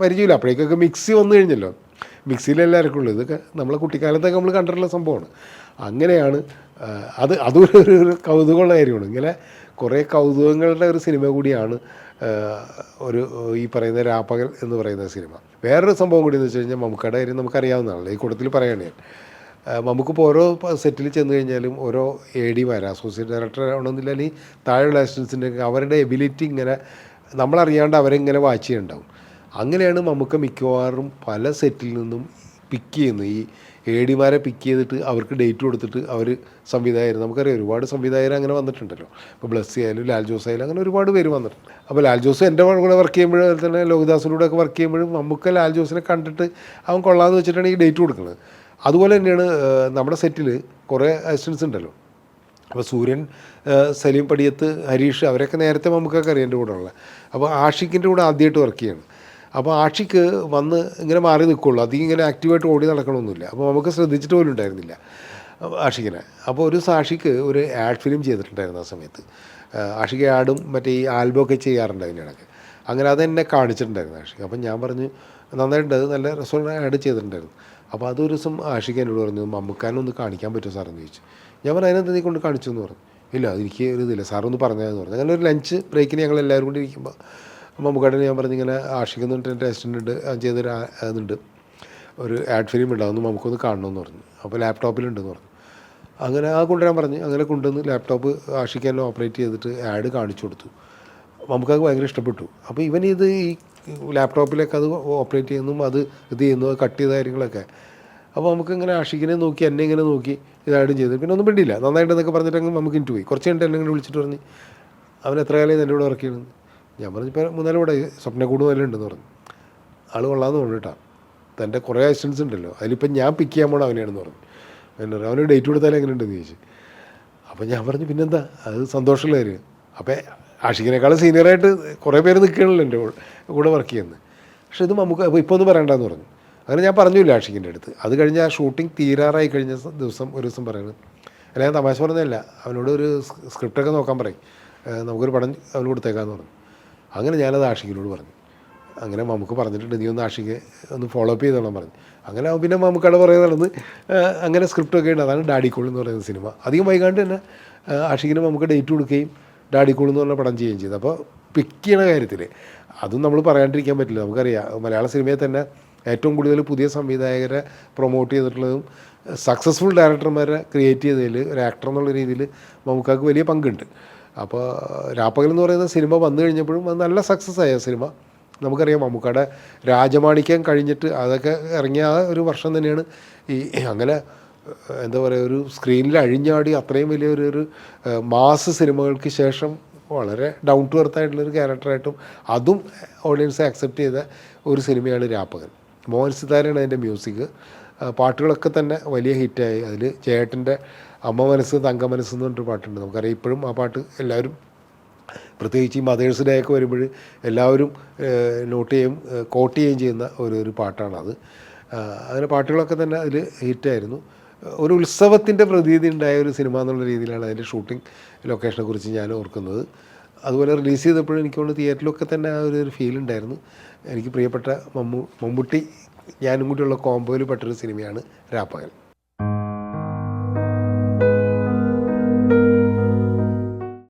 പരിചയമില്ല. അപ്പോഴേക്കൊക്കെ മിക്സി വന്നു കഴിഞ്ഞല്ലോ, മിക്സിയിലെല്ലാം അരക്കുള്ളൂ. ഇതൊക്കെ നമ്മളെ കുട്ടിക്കാലത്തൊക്കെ നമ്മൾ കണ്ടിട്ടുള്ള സംഭവമാണ്. അങ്ങനെയാണ് അതൊരു കൗതുകമുള്ള കാര്യമാണ്. ഇങ്ങനെ കുറേ കൗതുകങ്ങളുടെ ഒരു സിനിമ കൂടിയാണ് ഈ പറയുന്ന രാപ്പകൽ എന്ന് പറയുന്ന സിനിമ. വേറൊരു സംഭവം കൂടി എന്ന് വെച്ച് കഴിഞ്ഞാൽ മമ്മൂക്കയുടെ കാര്യം നമുക്കറിയാവുന്നതാണല്ലോ, ഈ കൂട്ടത്തിൽ പറയുകയാണ് ഞാൻ. നമുക്കിപ്പോൾ ഓരോ സെറ്റിൽ ചെന്ന് കഴിഞ്ഞാലും ഓരോ AD അസോസിയേറ്റ് ഡയറക്ടർ ആവണമെന്നില്ല, അല്ലെങ്കിൽ താഴെയുള്ള അസിസ്റ്റൻസിൻ്റെ അവരുടെ എബിലിറ്റി ഇങ്ങനെ നമ്മളറിയാണ്ട് അവരെങ്ങനെ വാച്ച് ചെയ്യുന്നുണ്ടാവും. അങ്ങനെയാണ് നമുക്ക് മിക്കവാറും പല സെറ്റിൽ നിന്നും പിക്ക് ചെയ്യുന്നത്. ഈ AD പിക്ക് ചെയ്തിട്ട് അവർക്ക് ഡേറ്റ് കൊടുത്തിട്ട് അവർ സംവിധായകർ, നമുക്കറിയാം ഒരുപാട് സംവിധായകർ അങ്ങനെ വന്നിട്ടുണ്ടല്ലോ. ഇപ്പോൾ ബ്ലസ്സി ആയാലും ലാൽ ജോസ് ആയാലും അങ്ങനെ ഒരുപാട് പേര് വന്നിട്ടുണ്ട്. അപ്പോൾ ലാൽ ജോസ് എൻ്റെ കൂടെ വർക്ക് ചെയ്യുമ്പോഴും അതുപോലെ തന്നെ ലോഹിദാസിലൂടെ ഒക്കെ വർക്ക് ചെയ്യുമ്പോഴും നമുക്ക് ലാൽ ജോസിനെ കണ്ടിട്ട് അവൻ കൊള്ളാമെന്ന് വെച്ചിട്ടാണ് ഈ ഡേറ്റ് കൊടുക്കുന്നത്. അതുപോലെ തന്നെയാണ് നമ്മുടെ സെറ്റിൽ കുറേ അസിസ്റ്റൻസ് ഉണ്ടല്ലോ. അപ്പോൾ സൂര്യൻ, സലീം പടിയത്ത്, ഹരീഷ്, അവരൊക്കെ നേരത്തെ നമുക്കൊക്കെ അറിയാം എൻ്റെ കൂടെ ഉള്ള. അപ്പോൾ ആഷിക്കിൻ്റെ കൂടെ ആദ്യമായിട്ട് വർക്ക് ചെയ്യണം. അപ്പോൾ ആഷിക്ക് വന്ന് ഇങ്ങനെ മാറി നിൽക്കുള്ളൂ, അധികം ഇങ്ങനെ ആക്റ്റീവായിട്ട് ഓടി നടക്കണമൊന്നുമില്ല. അപ്പോൾ നമുക്ക് ശ്രദ്ധിച്ചിട്ട് പോലും ഉണ്ടായിരുന്നില്ല ആഷിക്കിനെ. അപ്പോൾ ഒരു ആഷിക്ക് ഒരു ആഡ് ഫിലിം ചെയ്തിട്ടുണ്ടായിരുന്നു ആ സമയത്ത്. ആഷിക്ക് ആഡും മറ്റേ ഈ ആൽബമൊക്കെ ചെയ്യാറുണ്ട് അതിനിടയ്ക്ക്. അങ്ങനെ അതെന്നെ കാണിച്ചിട്ടുണ്ടായിരുന്നു ആഷിക്ക്. അപ്പം ഞാൻ പറഞ്ഞു നന്നായിട്ടുണ്ട്, അത് നല്ല രസമുള്ള ആഡ് ചെയ്തിട്ടുണ്ടായിരുന്നു. അപ്പോൾ അതൊരു ദിവസം ആഷിക്ക് എന്നോട് പറഞ്ഞു മമ്മൂക്കാനൊന്ന് കാണിക്കാൻ പറ്റുമോ സാറെന്ന് ചോദിച്ചു. ഞാൻ പറഞ്ഞു അതിനെന്താ നീ കൊണ്ട് കാണിച്ചു എന്ന് പറഞ്ഞു. ഇല്ല അതെനിക്ക് ഒരു ഇതില്ല സാറൊന്ന് പറഞ്ഞതെന്ന് പറഞ്ഞു. അങ്ങനെ ഒരു ലഞ്ച് ബ്രേക്കിന് ഞങ്ങൾ എല്ലാവരും കൂടി ഇരിക്കുമ്പോൾ മമ്മൂക്കാട്ടിന് ഞാൻ പറഞ്ഞു ഇങ്ങനെ ആഷിക്ക് എന്ന് പറഞ്ഞിട്ട് എൻ്റെ അസിസ്റ്റൻ്റ് ഉണ്ട്, ചെയ്തൊരു ഇതുണ്ട്, ഒരു ആഡ് ഫിലിം ഉണ്ടാകുന്നു, നമുക്കൊന്ന് കാണണമെന്ന് പറഞ്ഞു. അപ്പോൾ ലാപ്ടോപ്പിലുണ്ടെന്ന് പറഞ്ഞു. അങ്ങനെ കൊണ്ടുവരാൻ പറഞ്ഞ് അങ്ങനെ കൊണ്ടുവന്ന് ലാപ്ടോപ്പ് ആഷിക്കാൻ ഓപ്പറേറ്റ് ചെയ്തിട്ട് ആഡ് കാണിച്ചു കൊടുത്തു. നമുക്കത് ഭയങ്കര ഇഷ്ടപ്പെട്ടു. അപ്പോൾ ഇവനിത് ഈ ലാപ്ടോപ്പിലേക്ക് അത് ഓപ്പറേറ്റ് ചെയ്യുന്നതും അത് ചെയ്യുന്നു, കട്ട് ചെയ്ത കാര്യങ്ങളൊക്കെ. അപ്പോൾ നമുക്കിങ്ങനെ ആഷിക്കിനെ നോക്കി എന്നെ ഇങ്ങനെ നോക്കി ഇതായിട്ടും ചെയ്തു. പിന്നെ ഒന്നും വേണ്ടിയില്ല, നന്നായിട്ടെന്നൊക്കെ പറഞ്ഞിട്ടെങ്കിൽ നമുക്ക് ഇൻറ്റു പോയി. കുറച്ച് കഴിഞ്ഞിട്ട് എന്നെ ഇങ്ങനെ വിളിച്ചിട്ട് പറഞ്ഞ് അവൻ എത്ര കാലം എൻ്റെ കൂടെ വർക്ക് ചെയ്യണമെന്ന്. ഞാൻ പറഞ്ഞു ഇപ്പോൾ 3-4 കൂടെ സ്വപ്നക്കൂട് വല്ല ഉണ്ടെന്ന് പറഞ്ഞു. ആൾ കൊള്ളാമെന്ന് പറഞ്ഞു കേട്ടോ. തൻ്റെ കുറേ അസിസ്റ്റൻസ് ഉണ്ടല്ലോ, അതിലിപ്പം ഞാൻ പിക്ക് ചെയ്യാൻ പോകണം അവനെയാണെന്ന് പറഞ്ഞു. പിന്നെ അവന് ഡേറ്റ് കൊടുത്താൽ എങ്ങനെ ഉണ്ടെന്ന് ചോദിച്ചു. അപ്പോൾ ഞാൻ പറഞ്ഞു പിന്നെന്താ, അത് സന്തോഷമുള്ള കാര്യം. അപ്പോൾ ആഷിക്കിനേക്കാളും സീനിയറായിട്ട് കുറേ പേര് നിൽക്കണമല്ലോ എൻ്റെ കൂടെ വർക്ക് ചെയ്യുന്നത്. പക്ഷേ ഇത് നമുക്ക് ഇപ്പോൾ ഒന്നും പറയണ്ടെന്ന് പറഞ്ഞു. അങ്ങനെ ഞാൻ പറഞ്ഞില്ല ആഷിക്കിൻ്റെ അടുത്ത്. അത് കഴിഞ്ഞ് ആ ഷൂട്ടിംഗ് തീരാറായി കഴിഞ്ഞ ഒരു ദിവസം പറയുന്നത്, അല്ല ഞാൻ തമാശ പറഞ്ഞതല്ല, അവനോട് ഒരു സ്ക്രിപ്റ്റൊക്കെ നോക്കാൻ പറയും, നമുക്കൊരു പടം അവന് കൊടുത്തേക്കാന്ന് പറഞ്ഞു. അങ്ങനെ ഞാനത് ആഷിക്കിനോട് പറഞ്ഞു. അങ്ങനെ നമുക്ക് പറഞ്ഞിട്ടുണ്ട്, നീ ഒന്ന് ആഷിക്ക് ഒന്ന് ഫോളോ അപ്പ് ചെയ്തോളാൻ പറഞ്ഞു. അങ്ങനെ പിന്നെ നമുക്കവിടെ പറയുക നടന്ന് അങ്ങനെ സ്ക്രിപ്റ്റൊക്കെ ഉണ്ട്. അതാണ് ഡാഡിക്കോൾ എന്ന് പറയുന്ന സിനിമ. അധികം വൈകാണ്ട് തന്നെ ആഷിക്കിന് നമുക്ക് ഡേറ്റ് കൊടുക്കുകയും ഡാഡിക്കോൾ എന്ന് പറഞ്ഞ പടം ചെയ്യുകയും ചെയ്തു. അപ്പോൾ പിക്ക് ചെയ്യണ കാര്യത്തിൽ അതും നമ്മൾ പറയാണ്ടിരിക്കാൻ പറ്റില്ല. നമുക്കറിയാം മലയാള സിനിമയിൽ തന്നെ ഏറ്റവും കൂടുതൽ പുതിയ സംവിധായകരെ പ്രൊമോട്ട് ചെയ്തിട്ടുള്ളതും സക്സസ്ഫുൾ ഡയറക്ടർമാരെ ക്രിയേറ്റ് ചെയ്തതിൽ ഒരു ആക്ടർ എന്നുള്ള രീതിയിൽ മമ്മൂക്കാക്ക് വലിയ പങ്കുണ്ട്. അപ്പോൾ രാപ്പകൽ എന്ന് പറയുന്ന സിനിമ വന്നു കഴിഞ്ഞപ്പോഴും അത് നല്ല സക്സസ് ആയ സിനിമ. നമുക്കറിയാം മമ്മൂക്കയുടെ രാജമാണിക്യം കഴിഞ്ഞിട്ട് അതൊക്കെ ഇറങ്ങിയ ആ ഒരു വർഷം തന്നെയാണ് ഈ അങ്ങനെ എന്താ പറയുക ഒരു സ്ക്രീനിൽ അഴിഞ്ഞാടി അത്രയും വലിയൊരു മാസ് സിനിമകൾക്ക് ശേഷം വളരെ ഡൗൺ ടു എർത്ത് ആയിട്ടുള്ളൊരു ക്യാരക്ടറായിട്ടും അതും ഓഡിയൻസ് ആക്സെപ്റ്റ് ചെയ്ത ഒരു സിനിമയാണ് രാപ്പകൽ. മോഹൻ സിതാരയാണ് അതിൻ്റെ മ്യൂസിക്. പാട്ടുകളൊക്കെ തന്നെ വലിയ ഹിറ്റായി. അതിൽ ചേട്ടൻ്റെ അമ്മ മനസ്സ് തങ്ക മനസ്സ് എന്ന് പറഞ്ഞിട്ട് പാട്ടുണ്ട്. നമുക്കറിയാം ഇപ്പോഴും ആ പാട്ട് എല്ലാവരും പ്രത്യേകിച്ച് ഈ മദേഴ്സ് ഡേ ഒക്കെ വരുമ്പോൾ എല്ലാവരും നോട്ട് ചെയ്യുകയും കോട്ട് ചെയ്യുകയും ചെയ്യുന്ന ഒരു പാട്ടാണത്. അങ്ങനെ പാട്ടുകളൊക്കെ തന്നെ അതിൽ ഹിറ്റായിരുന്നു. ഒരു ഉത്സവത്തിൻ്റെ പ്രതീതി ഉണ്ടായ ഒരു സിനിമ എന്നുള്ള രീതിയിലാണ് അതിൻ്റെ ഷൂട്ടിംഗ് ലൊക്കേഷനെ കുറിച്ച് ഞാൻ ഓർക്കുന്നത്. അതുപോലെ റിലീസ് ചെയ്തപ്പോഴും എനിക്ക് തോന്നുന്നു തിയേറ്ററിലൊക്കെ തന്നെ ആ ഒരു ഫീൽ ഉണ്ടായിരുന്നു. എനിക്ക് പ്രിയപ്പെട്ട മമ്മൂട്ടി ഞാനും കൂടിയുള്ള കോംബോയിൽ പെട്ടൊരു സിനിമയാണ് രാപ്പകൽ.